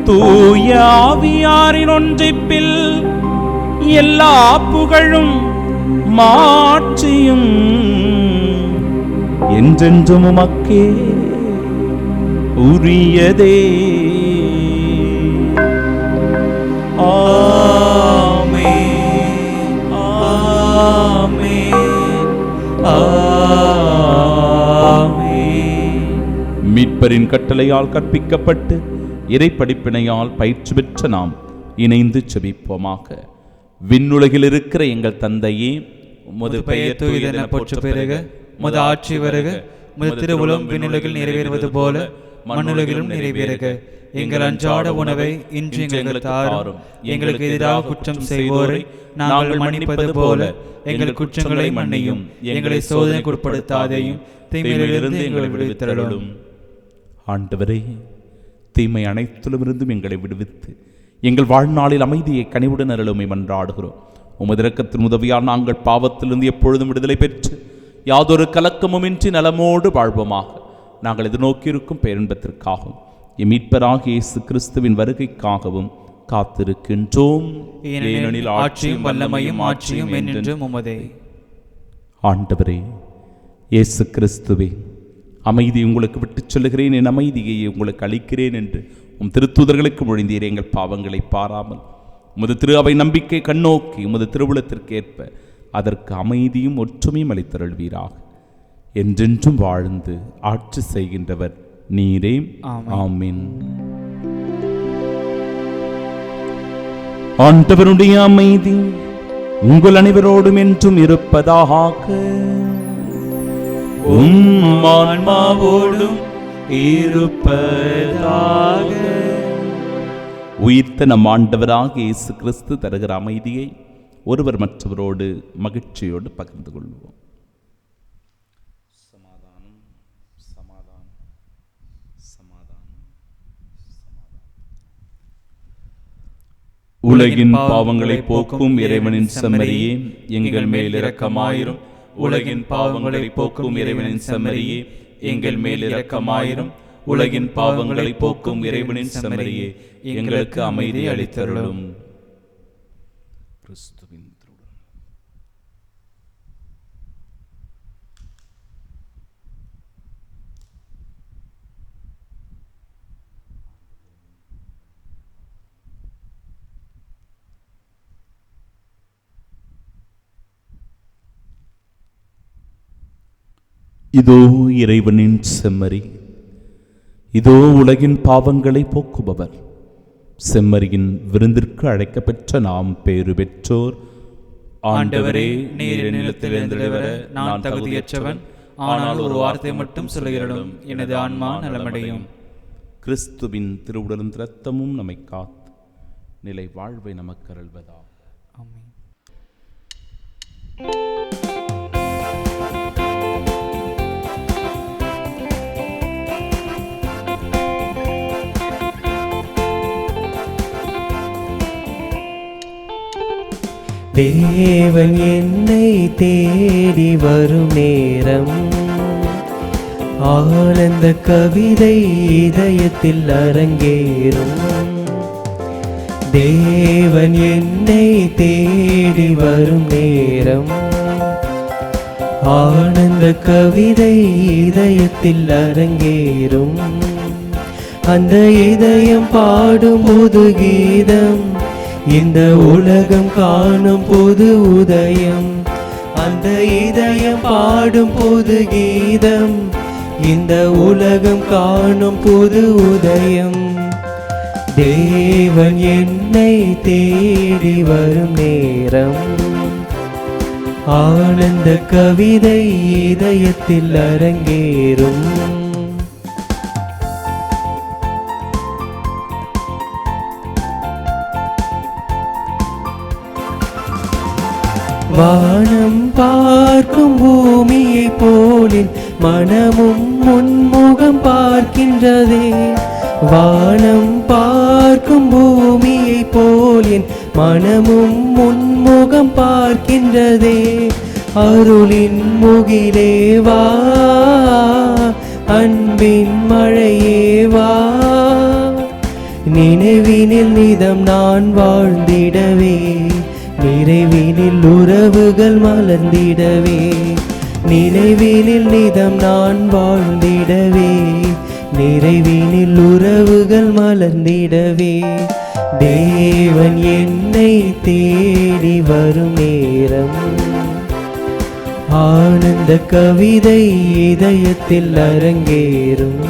தூய ஆவியாரின் ஒன்றிப்பில் எல்லா புகழும் மாட்சியும் என்றென்றும் உமக்கே உரியதே. மீட்பரின் கட்டளையால் கற்பிக்கப்பட்டு இறைப்படிப்பினையால் பயிற்சி பெற்ற நாம் இணைந்து செபிப்போமாக. விண்ணுலகில் இருக்கிற எங்கள் தந்தையே, உமது பெயர் தூயதென போற்றப் பெறுக, உமது ஆட்சி வருக, உமது திருவுளம் விண்ணுலகில் நிறைவேறுவது போல மண்ணுலகிலும் நிறைவேறுக. எங்கள் அன்றாட உணவை இன்று எங்களுக்கு தாரும். எங்களுக்கு எதிராக குற்றம் செய்வோரை நாங்கள் மன்னிப்பது போல எங்கள் குற்றங்களை மன்னியும். எங்களை சோதனைக்கு உட்படுத்தாதேயும், தீமையிலிருந்து எங்களை விடுவித்தருளும். ஆண்டவரே, தீமை அனைத்திலும் இருந்தும் எங்களை விடுவித்து எங்கள் வாழ்நாளில் அமைதியை கனிவுடன் அருளுமை மன்றாடுகிறோம். உமது இரக்கத்தின் உதவியால் நாங்கள் பாவத்திலிருந்து எப்பொழுதும் விடுதலை பெற்று யாதொரு கலக்கமுமின்றி நலமோடு வாழ்வோமாக. நாங்கள் எதிர்நோக்கியிருக்கும் பேரின்பத்திற்காகவும் மீட்பராகிய இயேசு கிறிஸ்துவின் வருகைக்காகவும் காத்திருக்கின்றோம். ஏனெனில் ஆட்சியும் வல்லமையும் ஆட்சியும் என்றென்றும் உமதே. ஆண்டவரே இயேசு கிறிஸ்துவே, அமைதி உங்களுக்கு விட்டுச் சொல்லுகிறேன், என் அமைதியை உங்களுக்கு அளிக்கிறேன் என்று உம் திருத்தூதர்களுக்கு மொழிந்தீரே. எங்கள் பாவங்களை பாராமல் உமது திரு அவை நம்பிக்கை கண்ணோக்கி உமது திருவுளத்திற்கேற்ப அதற்கு அமைதியும் ஒற்றுமையும் அளித்தருள்வீராக. என்றென்றும் வாழ்ந்து ஆட்சி செய்கின்றவர் நீரே. ஆமென். ஆண்டவருடைய அமைதி உங்கள் அனைவரோடும் என்றும் இருப்பதாக. உம் ஆன்மாவோடும் இருப்பதாக. உயிர்த்த நம் ஆண்டவராகிய இயேசு கிறிஸ்து தருகிற அமைதியை ஒருவர் மற்றவரோடு மகிழ்ச்சியோடு பகிர்ந்து கொள்வோம். சமாதானம், சமாதானம், சமாதானம், சமாதானம். உலகின் பாவங்களை போக்கும் இறைவனின் செம்மறியே, எங்கள் மேல் இரக்கமாயிரும். உலகின் பாவங்களை போக்கும் இறைவனின் செம்மறியே, எங்கள் மேல் இரக்கமாயிரும். உலகின் பாவங்களை போக்கும் இறைவனின் செம்மறியே, எங்களுக்கு அமைதி அளித்தருளும். கிறிஸ்துவின் திருவுளம். இதோ இறைவனின் செம்மறி, இதோ உலகின் பாவங்களை போக்குபவர். செம்மறியின் விருந்திற்கு அழைக்கப்பெற்ற நாம் பேறு பெற்றோர். ஆண்டவரே, நீர் நிலத்தில் எழுந்தவர நான் தகுதியற்றவன், ஆனால் ஒரு வார்த்தை மட்டும் சொல்லுகிறதும் எனது ஆன்மா நலமடையும். கிறிஸ்துவின் திருவுடலும் இரத்தமும் நம்மை காத்து நிலை வாழ்வை நமக்கு அருள்வதாக. ஆமென். தேவன் என்னை தேடி வரும் நேரம், ஆனந்த கவிதை இதயத்தில் அரங்கேறும். தேவன் என்னை தேடி வரும் நேரம், ஆனந்த கவிதை இதயத்தில் அரங்கேறும். அந்த இதயம் பாடும் புது கீதம், இந்த உலகம் காணும் புது உதயம். அந்த இதயம் பாடும் புது கீதம், இந்த உலகம் காணும் புது உதயம். தேவன் என்னை தேடி வரும் நேரம், ஆனந்த கவிதை இதயத்தில் அரங்கேறும். வானம் பார்க்கும் பூமியை போலின் மனமும் முன்முகம் பார்க்கின்றதே. வானம் பார்க்கும் பூமியை போலின் மனமும் முன்முகம் பார்க்கின்றதே. அருளின் முகிலே வா, அன்பின் மழையே வா, நினைவினில் நிதம் நான் வாழ்ந்திடவே, நிறைவினில் உறவுகள் மலர்ந்திடவே, நினைவினில் நிதம் நான் வாழ்ந்திடவே, நிறைவினில் உறவுகள் மலர்ந்திடவே. தேவன் என்னை தேடி வரும் நேரம், ஆனந்த கவிதை இதயத்தில் அரங்கேறும்.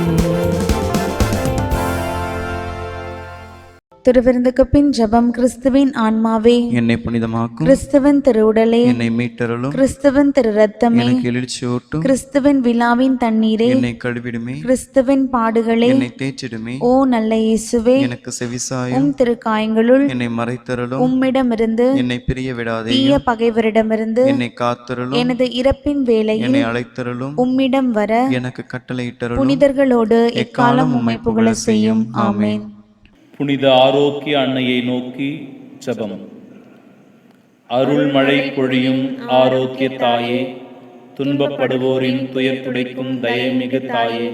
திருவிருந்துக்கு பின் ஜெபம். கிறிஸ்துவின் ஆன்மாவே என்னை புனிதமாக்கும், கிறிஸ்துவின் திருவுடலே என்னை மீட்டருளும், கிறிஸ்துவின் திரு ரத்தமே எனக்கு எழுச்சியூட்டும், கிறிஸ்துவின் விழாவின் தண்ணீரே என்னை கழுவிடுமே, கிறிஸ்துவின் பாடுகளே என்னை தேய்ச்சிடுமே. ஓ நல்ல இயேசுவே, எனக்கு செவிசாயும், உம் திருக்காயங்களுள் என்னை மறைத்தருளும், உம்மிடமிருந்து என்னை பிரிய விடாதே, தீய பகைவரிடமிருந்து என்னை காத்தருளும், எனது இறப்பின் வேளையில் என்னை அழைத்தருளும், உம்மிடம் வர எனக்கு கட்டளையிட்டருளும். புனிதர்களோடு எக்காலம் உம்மை புகழ செய்யும். ஆமென். புனித ஆரோக்கிய அன்னையை நோக்கி ஜெபம். அருள்மழை பொழியும் ஆரோக்கிய தாயே, துன்பப்படுவோரின் துயர் துடைக்கும் தயமிகு தாயே,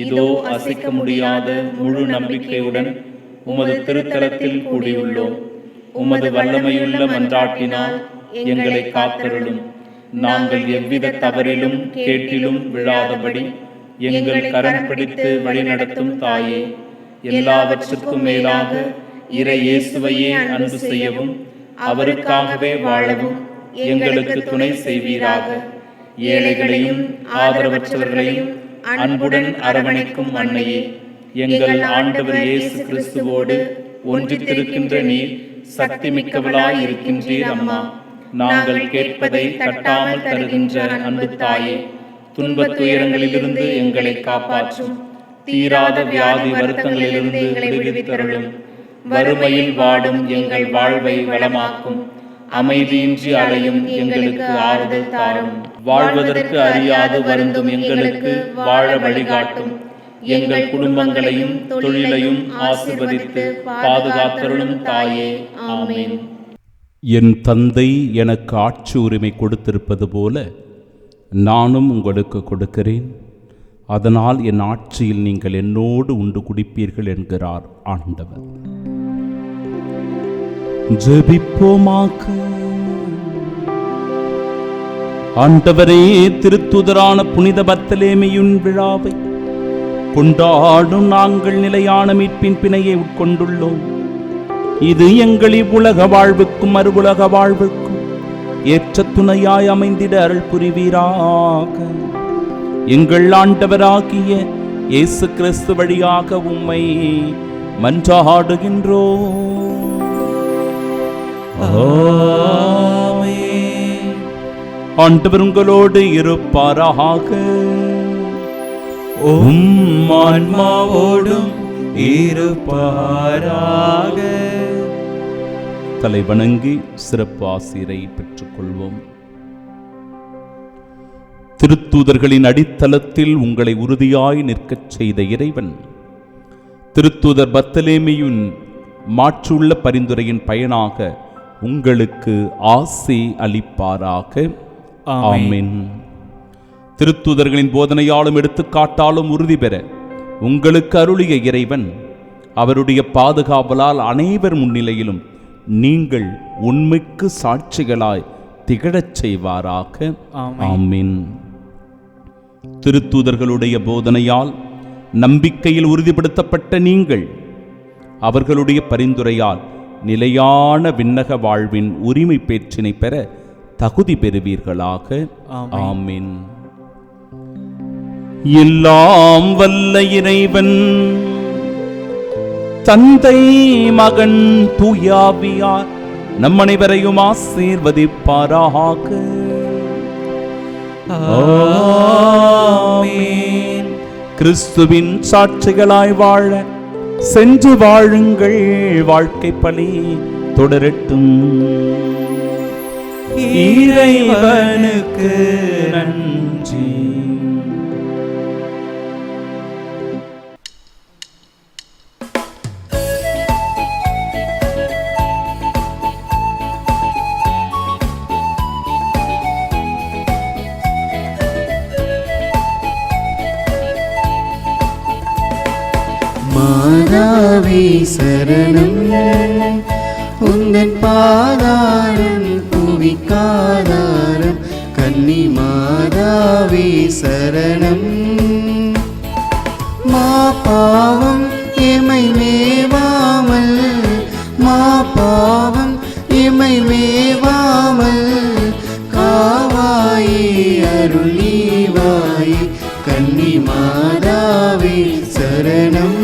இதோ அசைக்க முடியாத முழு நம்பிக்கையுடன் உமது திருத்தலத்தில் கூடியுள்ளோம். உமது வல்லமையுள்ள மன்றாட்டினால் எங்களை காத்தருளும். நாங்கள் எவ்வித தவறிலும் கேட்டிலும் விழாதபடி எங்கள் கரம் பிடித்து வழிநடத்தும் தாயே, எல்லாவற்றுக்கும் மேலாக இறை இயேசுவையே அன்பு செய்யவும் அவருக்காகவே வாழவும் எங்களுக்கு துணை செய்வீராக. ஏழைகளையும் ஆதரவற்றவர்களையும் அன்புடன் அரவணைக்கும் அன்னையே, எங்கள் ஆண்டவர் இயேசு கிறிஸ்துவோடு ஒன்றித்திருக்கின்ற நீர் சக்தி மிக்கவளாய் இருக்கின்றீர் அம்மா. நாங்கள் கேட்பதை தட்டாமல் தருகின்ற அன்பு தாயே, துன்பத் துயரங்களிலிருந்து எங்களை காப்பாற்றும். தீராத வியாதி வருத்தங்களிலிருந்து விடுவித்தருளும். வறுமையில் வாடும் எங்கள் வாழ்வை வளமாக்கும். அமைதியின்றி அலையும் எங்களுக்கு ஆறுதல் தாரும். வாழ்வதற்கு அறியாது வருந்தும் எங்களுக்கு வாழ வழிகாட்டும். எங்கள் குடும்பங்களையும் தொழிலையும் ஆசீர்வதித்து பாதுகாத்தருளும் தாயே. ஆமென். என் தந்தை எனக்கு ஆட்சி உரிமை கொடுத்திருப்பது போல நானும் உங்களுக்கு கொடுக்கிறேன். அதனால் என் ஆட்சியில் நீங்கள் என்னோடு உண்டு குடிப்பீர்கள் என்கிறார் ஆண்டவர். ஜெபிப்போமாக. ஆண்டவரே, திருத்துதரான புனித பர்த்தலேமியின் விழாவை கொண்டாடும் நாங்கள் நிலையான மீட்பின் பிணையை உட்கொண்டுள்ளோம். இது எங்களின் உலக வாழ்வுக்கும் மறுவுலக வாழ்வுக்கும் ஏற்ற துணையாய் அமைந்திட அருள் புரிவீராக. எங்கள் ஆண்டவராகிய இயேசு கிறிஸ்து வழியாக உம்மை மன்றாடுகின்றோம். ஆமென். ஆண்டவர் உங்களோடு இருப்பாராக. உம் ஆன்மாவோடும் இருப்பாராக. தலை வணங்கி சிறப்பு ஆசிரை பெற்றுக்கொள்வோம். திருத்தூதர்களின் அடித்தளத்தில் உங்களை உறுதியாய் நிற்கச் செய்த இறைவன் திருத்தூதர் பர்த்தலேமியின் மாற்றுள்ள பரிந்துரையின் பயனாக உங்களுக்கு ஆசி அளிப்பாராக. ஆமென். திருத்தூதர்களின் போதனையாலும் எடுத்துக்காட்டாலும் உறுதி பெற உங்களுக்கு அருளிய இறைவன் அவருடைய பாதுகாவலால் அனைவர் முன்னிலையிலும் நீங்கள் உண்மைக்கு சாட்சிகளாய் திகழச் செய்வாராக. ஆமென். திருத்தூதர்களுடைய போதனையால் நம்பிக்கையில் உறுதிப்படுத்தப்பட்ட நீங்கள் அவர்களுடைய பரிந்துரையால் நிலையான விண்ணக வாழ்வின் உரிமை பேற்றினை பெற தகுதி பெறுவீர்களாக. ஆமென். எல்லாம் வல்ல இறைவன் தந்தை, மகன், தூயாவியார் நம் அனைவரையும் ஆசீர்வதிப்பாராக. ஆமென். கிறிஸ்துவின் சாட்சிகளாய் வாழ சென்று வாழுங்கள். வாழ்க்கை பலி தொடரட்டும். இறைவனுக்கு நன்றி. மாதாவே சரணம், உந்தன் பாதாரம் புவிக்காதாரம். கன்னி மாதாவே சரணம், மா பாவம் எமை மேவாமல், மா பாவம் எமை மேவாமல். காவாயே அருள் நீவாயே, கன்னி மாதாவே சரணம்.